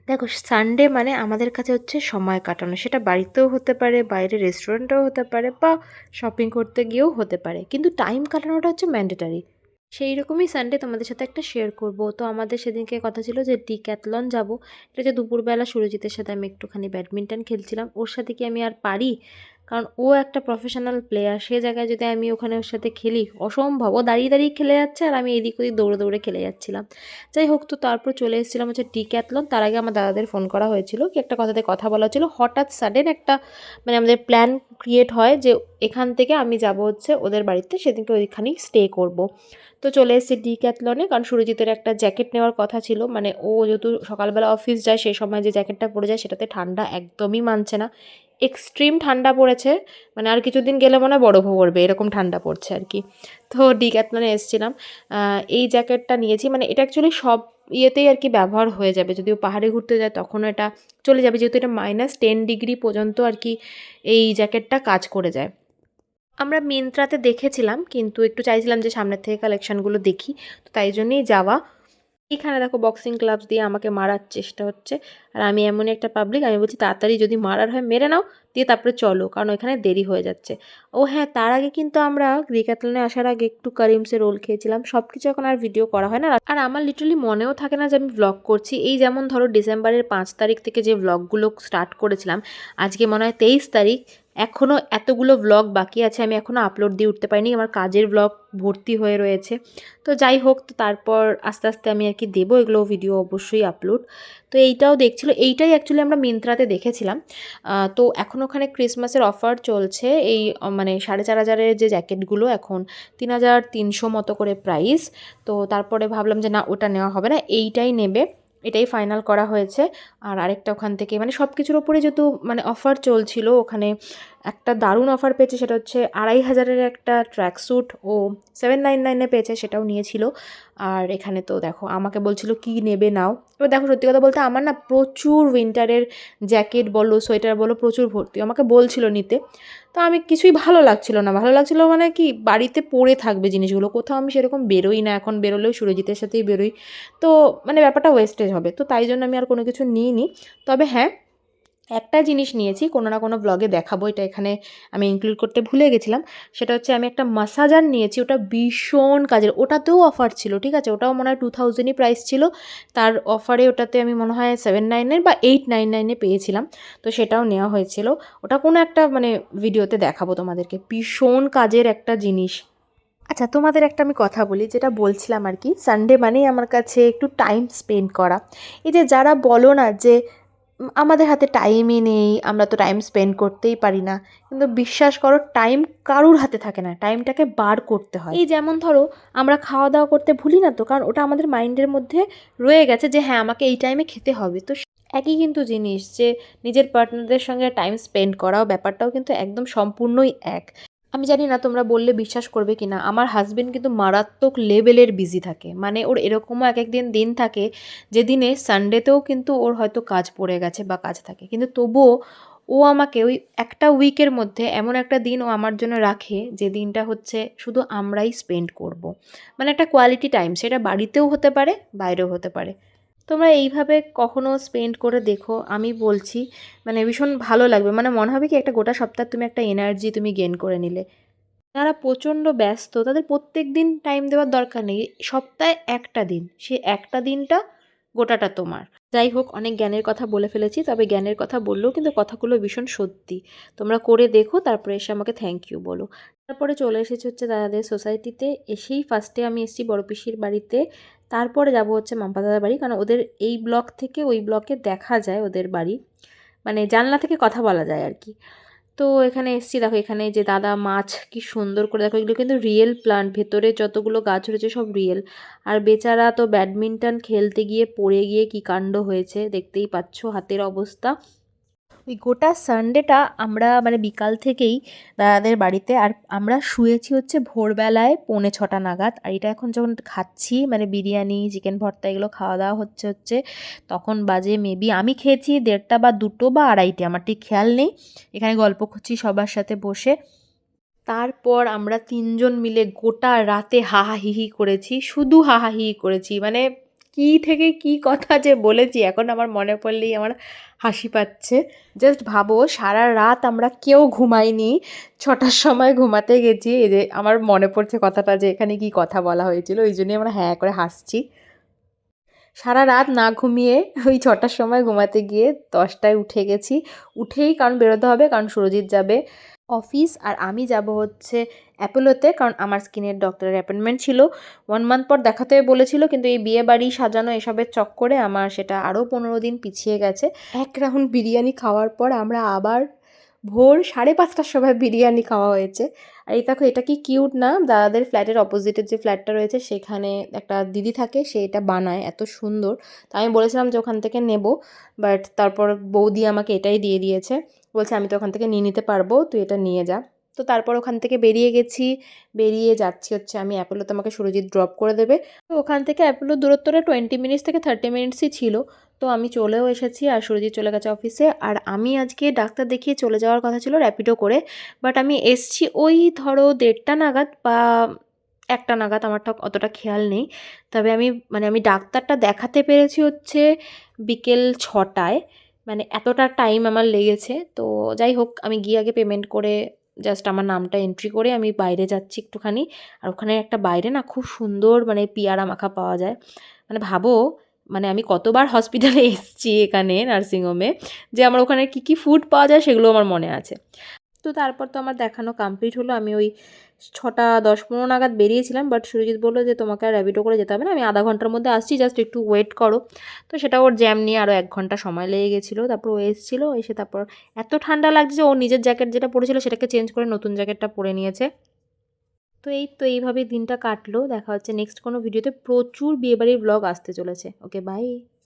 দেখো, সানডে মানে আমাদের কাছে হচ্ছে সময় কাটানো। সেটা বাড়িতেও হতে পারে, বাইরে রেস্টুরেন্টেও হতে পারে, বা শপিং করতে গিয়েও হতে পারে, কিন্তু টাইম কাটানোটা হচ্ছে ম্যান্ডেটারি। সেই রকমই সানডে তোমাদের সাথে একটা শেয়ার করব। তো আমাদের সেদিনকে কথা ছিল যে ডিক্যাথলন যাব। এটা যে দুপুরবেলা সুরজিতের সাথে আমি একটুখানি ব্যাডমিন্টন খেলছিলাম, ওর সাথে কি আমি আর পারি? কারণ ও একটা প্রফেশনাল প্লেয়ার, সে জায়গায় যদি আমি ওখানে ওর সাথে খেলি, অসম্ভব। ও দাঁড়িয়ে দাঁড়িয়ে খেলে যাচ্ছে আর আমি এদিক ওদিক দৌড়ে দৌড়ে খেলে যাচ্ছিলাম। যাই হোক, তো তারপর চলে এসেছিলাম হচ্ছে ডিক্যাথলন। তার আগে আমার দাদাদের ফোন করা হয়েছিল, কি একটা কথাতে কথা বলা ছিল। হঠাৎ সাডেন একটা মানে আমাদের প্ল্যান ক্রিয়েট হয় যে এখান থেকে আমি যাব হচ্ছে ওদের বাড়িতে, সেদিনকে ওইখানেই স্টে করব। তো চলে এসেছি ডিক্যাথলনে, কারণ সুরজিতের একটা জ্যাকেট নেওয়ার কথা ছিল। মানে ও যেহেতু সকালবেলা অফিস যায়, সেই সময় যে জ্যাকেটটা পরে যায় সেটাতে ঠান্ডা একদমই মানছে না। এক্সট্রিম ঠান্ডা পড়েছে, মানে আর কিছুদিন গেলে মনে হয় বরফও পড়বে, এরকম ঠান্ডা পড়ছে আর কি। তো ডিক্যাথলনে এসেছিলাম, এই জ্যাকেটটা নিয়েছি। মানে এটা অ্যাকচুয়ালি সব ইয়েতেই আর কি ব্যবহার হয়ে যাবে, যদিও পাহাড়ে ঘুরতে যায় তখনও এটা চলে যাবে, যেহেতু এটা -10 ডিগ্রি পর্যন্ত আর কি এই জ্যাকেটটা কাজ করে যায়। আমরা মিন্ত্রাতে দেখেছিলাম, কিন্তু একটু চাইছিলাম যে সামনের থেকে কালেকশানগুলো দেখি, তো তাই জন্যই যাওয়া। এখানে দেখো বক্সিং গ্লাভস দিয়ে আমাকে মারার চেষ্টা হচ্ছে। আর আমি এমনই একটা পাবলিক, আমি বলছি তাড়াতাড়ি যদি মারার হয় মেরে নাও, দিয়ে তারপরে চলো, কারণ ওখানে দেরি হয়ে যাচ্ছে। ও হ্যাঁ, তার আগে কিন্তু আমরা ডিক্যাথলনে আসার আগে একটু কারিমসের রোল খেয়েছিলাম। সব কিছু এখন আর ভিডিও করা হয় না, আর আমার লিটারালি মনেও থাকে না যে আমি ব্লগ করছি। এই যেমন ধরো ডিসেম্বরের 5 তারিখ থেকে যে ব্লগগুলো স্টার্ট করেছিলাম, আজকে মনে হয় 23 তারিখ, এখনও এতগুলো ব্লগ বাকি আছে, আমি এখনও আপলোড দিয়ে উঠতে পারিনি। আমার কাজের ব্লগ ভর্তি হয়ে রয়েছে। তো যাই হোক, তো তারপর আস্তে আস্তে আমি আর কি দেবো এগুলো ভিডিও, অবশ্যই আপলোড। তো এইটাও দেখছিল, এইটাই অ্যাকচুয়ালি আমরা মিন্ত্রাতে দেখেছিলাম। তো এখন ওখানে ক্রিসমাসের অফার চলছে। এই মানে 4,500-এর যে জ্যাকেটগুলো এখন 3,300 মতো করে প্রাইস। তো তারপরে ভাবলাম যে না, ওটা নেওয়া হবে না, এইটাই নেবে, এটাই ফাইনাল করা হয়েছে। আর আরেকটা ওখান থেকে মানে সব কিছুর ওপরে যেহেতু মানে অফার চলছিল, ওখানে একটা দারুণ অফার পেয়েছে, সেটা হচ্ছে 2,500-এর একটা ট্র্যাক স্যুট ও 799-এ পেয়েছে, সেটাও নিয়েছিল। আর এখানে তো দেখো আমাকে বলছিল কি নেবে নাও। এবার দেখো, সত্যি কথা বলতে আমার না প্রচুর উইন্টারের জ্যাকেট বলো, সোয়েটার বলো, প্রচুর ভর্তি, আমাকে বলছিল নিতে। তো আমি কিছুই ভালো লাগছিল না, ভালো লাগছিল মানে কি, বাড়িতে পড়ে থাকবে জিনিসগুলো, কোথাও আমি সেরকম বেরোই না, এখন বেরোলেও সুরজিতের সাথেই বেরোই। তো মানে ব্যাপারটা ওয়েস্টেজ হবে, তো তাই জন্য আমি আর কোনো কিছু নিইনি। তবে হ্যাঁ, একটা জিনিস নিয়েছি, কোনো না কোনো ব্লগে দেখাবো, এটা এখানে আমি ইনক্লুড করতে ভুলে গেছিলাম। সেটা হচ্ছে আমি একটা মাসাজার নিয়েছি, ওটা ভীষণ কাজের, ওটাতেও অফার ছিল, ঠিক আছে, ওটাও মনে হয় 2000-ই প্রাইস ছিল, তার অফারে ওটাতে আমি মনে হয় 799 বা 899-এ পেয়েছিলাম। তো সেটাও নেওয়া হয়েছিল, ওটা কোনো একটা মানে ভিডিওতে দেখাবো তোমাদেরকে, ভীষণ কাজের একটা জিনিস। আচ্ছা, তোমাদের একটা আমি কথা বলি, যেটা বলছিলাম আর কি, সানডে মানেই আমার কাছে একটু টাইম স্পেন্ড করা। এই যে যারা বলো না যে আমাদের হাতে টাইমই নেই, আমরা তো টাইম স্পেন্ড করতেই পারি না, কিন্তু বিশ্বাস করো, টাইম কারুর হাতে থাকে না, টাইমটাকে বার করতে হয়। এই যেমন ধরো, আমরা খাওয়া দাওয়া করতে ভুলি না তো, কারণ ওটা আমাদের মাইন্ডের মধ্যে রয়ে গেছে যে হ্যাঁ, আমাকে এই টাইমে খেতে হবে। তো একই কিন্তু জিনিস যে নিজের পার্টনারদের সঙ্গে টাইম স্পেন্ড করাও, ব্যাপারটাও কিন্তু একদম সম্পূর্ণই এক। আমি জানি না তোমরা বললে বিশ্বাস করবে কি না, আমার হাজবেন্ড কিন্তু মারাত্মক লেভেলের বিজি থাকে। মানে ওর এরকমও এক একদিন দিন থাকে যেদিনে সানডেতেও কিন্তু ওর হয়তো কাজ পড়ে গেছে বা কাজ থাকে, কিন্তু তবুও ও আমাকে ওই একটা উইকের মধ্যে এমন একটা দিন ও আমার জন্য রাখে, যে দিনটা হচ্ছে শুধু আমরাই স্পেন্ড করব। মানে একটা কোয়ালিটি টাইম, সেটা বাড়িতেও হতে পারে, বাইরেও হতে পারে। তোমরা এইভাবে কখনো স্পেন্ড করে দেখো, আমি বলছি মানে ভীষণ ভালো লাগবে। মানে মনে হবে কি, একটা গোটা সপ্তাহ তুমি একটা এনার্জি তুমি গেইন করে নিলে। যারা প্রচণ্ড ব্যস্ত তাদের প্রত্যেক দিন টাইম দেওয়ার দরকার নেই, সপ্তাহে একটা দিন, সে একটা দিনটা গোটাটা তোমার। যাই হোক, অনেক জ্ঞানের কথা বলে ফেলেছি, তবে জ্ঞানের কথা বললেও কিন্তু কথাগুলো ভীষণ সত্যি। তোমরা করে দেখো, তারপরে এসে আমাকে থ্যাংক ইউ বলো। তারপরে চলে এসেছি হচ্ছে দাদাদের সোসাইটিতে। এসেই ফার্স্টে আমি এসেছি বড় পিসির বাড়িতে, তারপরে যাব হচ্ছে মাম্পা দাদার বাড়ি, কারণ ওদের এই ব্লক থেকে ওই ব্লকে দেখা যায় ওদের বাড়ি, মানে জানলা থেকে কথা বলা যায় আর কি। তো এখানে এসছি, দেখো এখানে যে দাদা মাছ কি সুন্দর করে, দেখো এগুলো কিন্তু রিয়েল প্লান্ট, ভেতরে যতগুলো গাছ রয়েছে সব রিয়েল। আর বেচারা তো ব্যাডমিন্টন খেলতে গিয়ে পড়ে গিয়ে কি কাণ্ড হয়েছে, দেখতেই পাচ্ছ হাতের অবস্থা। ওই গোটা সানডেটা আমরা মানে বিকাল থেকেই দাদাদের বাড়িতে, আর আমরা শুয়েছি হচ্ছে ভোরবেলায় 6:45 নাগাদ। আর এটা এখন যখন খাচ্ছি, মানে বিরিয়ানি, চিকেন ভর্তা এগুলো খাওয়া দাওয়া হচ্ছে তখন বাজে মেবি, আমি খেয়েছি 1:30 বা 2 বা 2:30, আমার ঠিক খেয়াল নেই। এখানে গল্প করছি সবার সাথে বসে। তারপর আমরা 3 জন মিলে গোটা রাতে হাহাহিহি করেছি, শুধু হাহাহিহি করেছি, মানে কী থেকে কী কথা যে বলেছি এখন আমার মনে পড়লেই আমার হাসি পাচ্ছে। জাস্ট ভাবো সারা রাত আমরা কেউ ঘুমাইনি, 6টার সময় ঘুমাতে গেছি। এই যে আমার মনে পড়ছে কথাটা যে এখানে কি কথা বলা হয়েছিল, ওই জন্যই আমরা হ্যাঁ করে হাসছি। সারা রাত না ঘুমিয়ে ওই 6টার সময় ঘুমাতে গিয়ে 10টায় উঠে গেছি। উঠেই কারণ বেরোতে হবে, কারণ সুরজিৎ যাবে অফিস আর আমি যাব হচ্ছে অ্যাপোলোতে, কারণ আমার স্কিনের ডক্টরের অ্যাপয়েন্টমেন্ট ছিল। 1 মান্থ পর দেখাতে বলেছিল, কিন্তু এই বিয়ে বাড়ি সাজানো এসবের চক্করে আমার সেটা আরও 15 দিন পিছিয়ে গেছে। এক রাউন্ড বিরিয়ানি খাওয়ার পর আমরা আবার ভোর 5:30টার সময় বিরিয়ানি খাওয়া হয়েছে। আর এই দেখো এটা কি কিউট না, দাদাদের ফ্ল্যাটের অপোজিটের যে ফ্ল্যাটটা রয়েছে সেখানে একটা দিদি থাকে, সে এটা বানায় এত সুন্দর। তো আমি বলেছিলাম যে ওখান থেকে নেব, বাট তারপর বৌদি আমাকে এটাই দিয়ে দিয়েছে, বলছে আমি তো ওখান থেকে নিয়ে নিতে পারবো, তুই এটা নিয়ে যা। তো তারপর ওখান থেকে বেরিয়ে গেছি, বেরিয়ে যাচ্ছি হচ্ছে আমি অ্যাপোলোতে, আমাকে সুরজিৎ ড্রপ করে দেবে। তো ওখান থেকে অ্যাপোলোর দূরত্বটা 20 মিনিটস থেকে 30 মিনিটসই ছিল। তো আমি চলেও এসেছি আর সুরজিৎ চলে গেছে অফিসে। আর আমি আজকে ডাক্তার দেখিয়ে চলে যাওয়ার কথা ছিল র্যাপিডো করে, বাট আমি এসছি ওই ধরো 1:30 নাগাদ বা 1টা নাগাদ, আমার ঠিক অতটা খেয়াল নেই। তবে আমি ডাক্তারটা দেখাতে পেরেছি হচ্ছে বিকেল 6টায়, মানে এতটা টাইম আমার লেগেছে। তো যাই হোক, আমি গিয়ে আগে পেমেন্ট করে জাস্ট আমার নামটা এন্ট্রি করে আমি বাইরে যাচ্ছি একটুখানি। আর ওখানে একটা বাইরে না খুব সুন্দর মানে পেয়ারা মাখা পাওয়া যায়। মানে ভাবো, মানে আমি কতবার হসপিটালে এসেছি এখানে নার্সিংহোমে, যে আমার ওখানে কী কী ফুড পাওয়া যায় সেগুলো আমার মনে আছে। তো তারপর তো আমার দেখানো কমপ্লিট হলো। আমি ওই 6:10-15 নাগাদ বেরিয়েছিলাম, বাট সুরজিৎ বললো যে তোমাকে আর র্যাপিডো করে যেতে হবে না, আমি আধা ঘন্টার মধ্যে আসছি, জাস্ট একটু ওয়েট করো। তো সেটা ওর জ্যাম নিয়ে আরও 1 ঘন্টা সময় লেগে গেছিলো। তারপর ও এসেছিলো, এসে তারপর এত ঠান্ডা লাগছে যে ও নিজের জ্যাকেট যেটা পরেছিল সেটাকে চেঞ্জ করে নতুন জ্যাকেটটা পরে নিয়েছে। তো এইভাবেই দিনটা কাটলো। দেখা হচ্ছে নেক্সট কোনো ভিডিওতে। প্রচুর বিয়েবাড়ির ব্লগ আসতে চলেছে। ওকে, বাই।